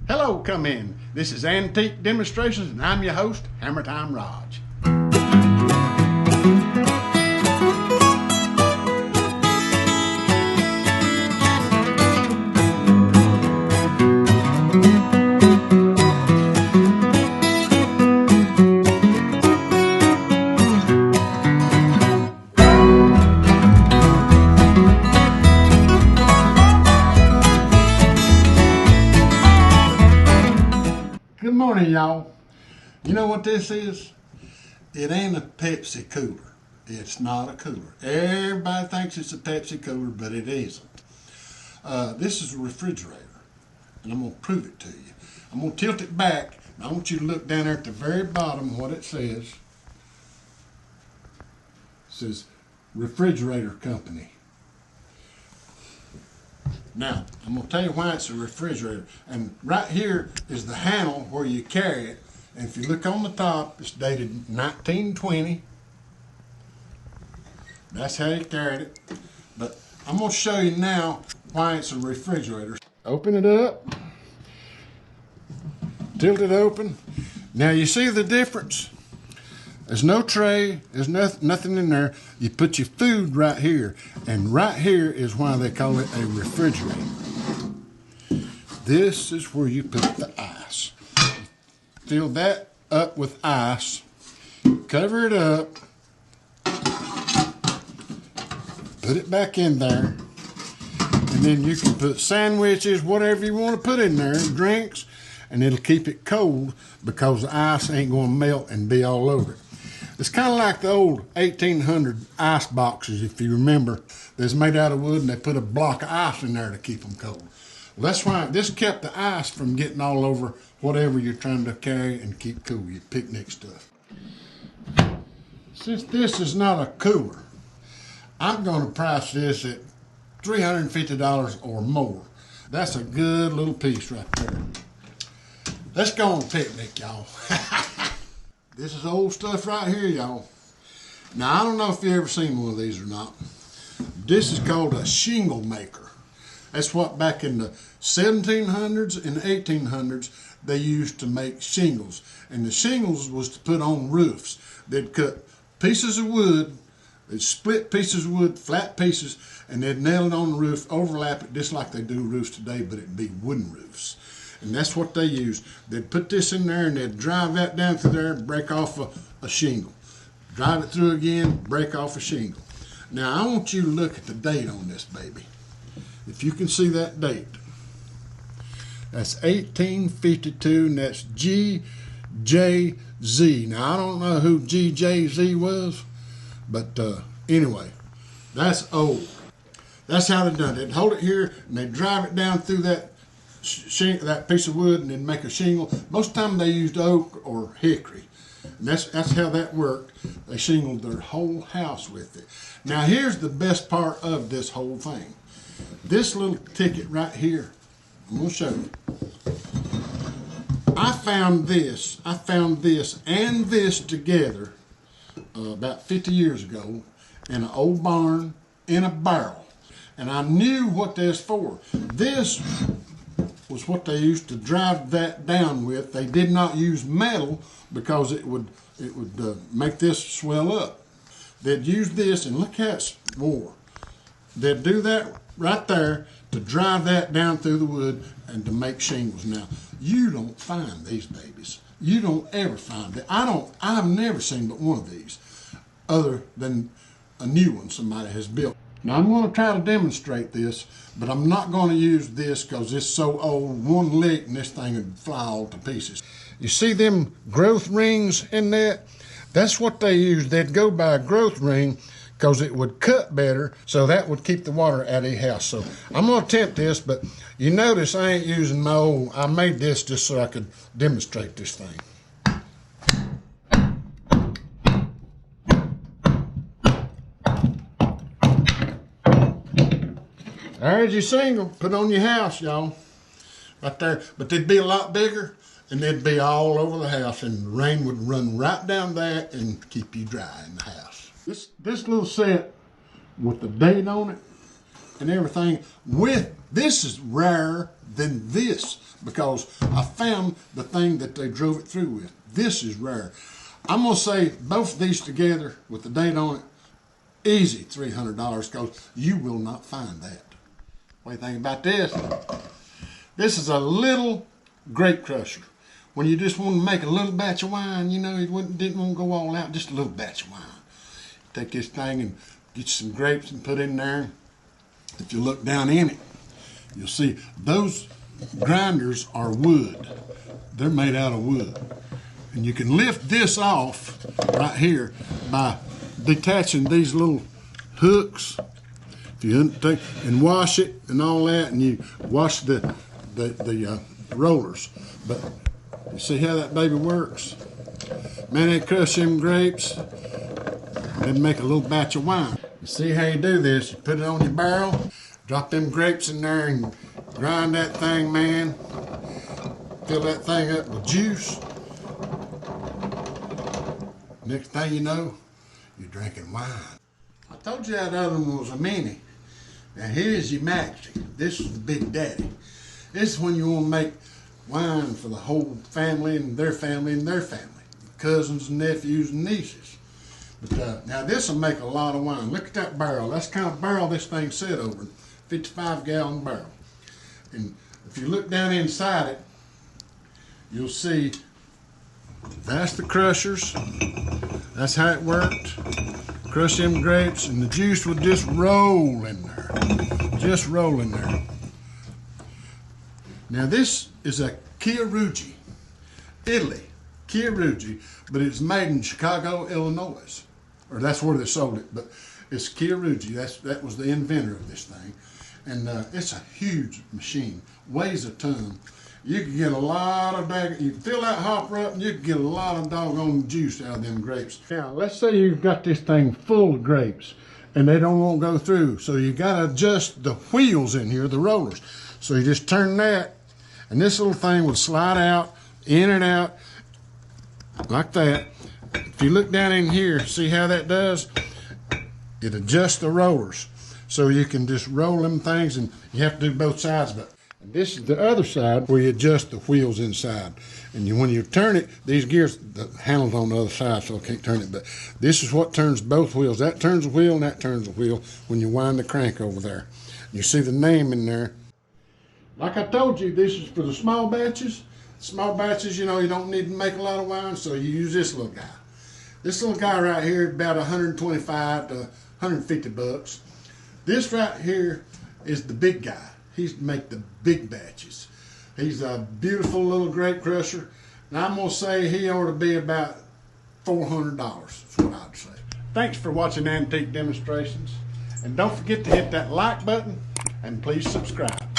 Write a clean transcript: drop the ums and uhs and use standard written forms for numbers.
Hello, come in. This is Antique Demonstrations, and I'm your host, Hammer Time Raj. Good morning, y'all. You know what this is? It ain't a Pepsi cooler. It's not a cooler. Everybody thinks it's a Pepsi cooler, but it isn't. This is a refrigerator, and I'm going to prove it to you. I'm going to tilt it back, and I want you to look down there at the very bottom what it says. It says Refrigerator Company. Now, I'm going to tell you why it's a refrigerator. And right here is the handle where you carry it. And if you look on the top, it's dated 1920. That's how you carried it. But I'm going to show you now why it's a refrigerator. Open it up. Tilt it open. Now, you see the difference? There's no tray, there's nothing in there. You put your food right here, and right here is why they call it a refrigerator. This is where you put the ice. Fill that up with ice, cover it up, put it back in there, and then you can put sandwiches, whatever you want to put in there, drinks, and it'll keep it cold because the ice ain't going to melt and be all over it. It's kind of like the old 1800 ice boxes, if you remember. They're made out of wood and they put a block of ice in there to keep them cold. Well, that's why this kept the ice from getting all over whatever you're trying to carry and keep cool, your picnic stuff. Since this is not a cooler, I'm going to price this at $350 or more. That's a good little piece right there. Let's go on a picnic, y'all. This is old stuff right here, y'all. Now, I don't know if you ever seen one of these or not. This is called a shingle maker. That's what back in the 1700s and 1800s they used to make shingles. And the shingles was to put on roofs. They'd cut pieces of wood, they'd split pieces of wood, flat pieces, and they'd nail it on the roof, overlap it just like they do roofs today, but it'd be wooden roofs. And that's what they used. They'd put this in there and they'd drive that down through there and break off a shingle. Drive it through again, break off a shingle. Now I want you to look at the date on this baby. If you can see that date. That's 1852 and that's GJZ. Now I don't know who GJZ was, but anyway, that's old. That's how they done it. They'd hold it here and they'd drive it down through that piece of wood and then make a shingle. Most of the time they used oak or hickory. And that's how that worked. They shingled their whole house with it. Now here's the best part of this whole thing. This little ticket right here, I'm going to show you. I found this and this together about 50 years ago in an old barn in a barrel. And I knew what this for. This was what they used to drive that down with. They did not use metal because it would make this swell up. They'd use this, and look how it's wore. They'd do that right there to drive that down through the wood and to make shingles. Now, you don't find these babies. You don't ever find it. I've never seen but one of these other than a new one somebody has built. Now I'm going to try to demonstrate this, but I'm not going to use this because it's so old. One lick and this thing would fly all to pieces. You see them growth rings in that? That's what they used. They'd go by a growth ring because it would cut better, so that would keep the water out of your house. So I'm going to attempt this, but you notice I ain't using my old. I made this just so I could demonstrate this thing. There's your shingle, put on your house, y'all. Right there. But they'd be a lot bigger, and they'd be all over the house, and the rain would run right down that and keep you dry in the house. This little set with the date on it and everything, this is rarer than this. because I found the thing that they drove it through with. This is rare. I'm gonna say both of these together with the date on it, easy $300, because you will not find that. What do you think about this? This is a little grape crusher. When you just want to make a little batch of wine, you know, you didn't want to go all out, just a little batch of wine. Take this thing and get you some grapes and put it in there. If you look down in it, you'll see those grinders are wood. They're made out of wood. And you can lift this off right here by detaching these little hooks. If you take and wash it and all that, and you wash the rollers. But you see how that baby works? Man, they crush them grapes and make a little batch of wine. You see how you do this? You put it on your barrel, drop them grapes in there and grind that thing, man. Fill that thing up with juice. Next thing you know, you're drinking wine. I told you that other one was a mini. Now here's your maxi. This is the big daddy. This is when you want to make wine for the whole family and their family and their family. Cousins and nephews and nieces. But now this will make a lot of wine. Look at that barrel. That's the kind of barrel this thing set over. 55-gallon barrel. And if you look down inside it, you'll see that's the crushers. That's how it worked. Crush them grapes and the juice would just roll in there. Just roll in there. Now this is a Chiarucci, Italy. Chiarucci, but it's made in Chicago, Illinois. Or that's where they sold it, but it's Chiarucci. That was the inventor of this thing. And it's a huge machine, weighs a ton. You can get a lot of, you can fill that hopper up and you can get a lot of doggone juice out of them grapes. Now, let's say you've got this thing full of grapes and they don't want to go through. So you got to adjust the wheels in here, the rollers. So you just turn that and this little thing will slide out, in and out, like that. If you look down in here, see how that does? It adjusts the rollers. So you can just roll them things and you have to do both sides of it. And this is the other side where you adjust the wheels inside. And when you turn it, these gears, the handle's on the other side, so I can't turn it. But this is what turns both wheels. That turns the wheel and that turns the wheel when you wind the crank over there. You see the name in there. Like I told you, this is for the small batches. Small batches, you know, you don't need to make a lot of wine, so you use this little guy. This little guy right here is about 125 to 150 bucks. This right here is the big guy. He's to make the big batches. He's a beautiful little grape crusher. And I'm going to say he ought to be about $400, is what I'd say. Thanks for watching Antique Demonstrations. And don't forget to hit that like button and please subscribe.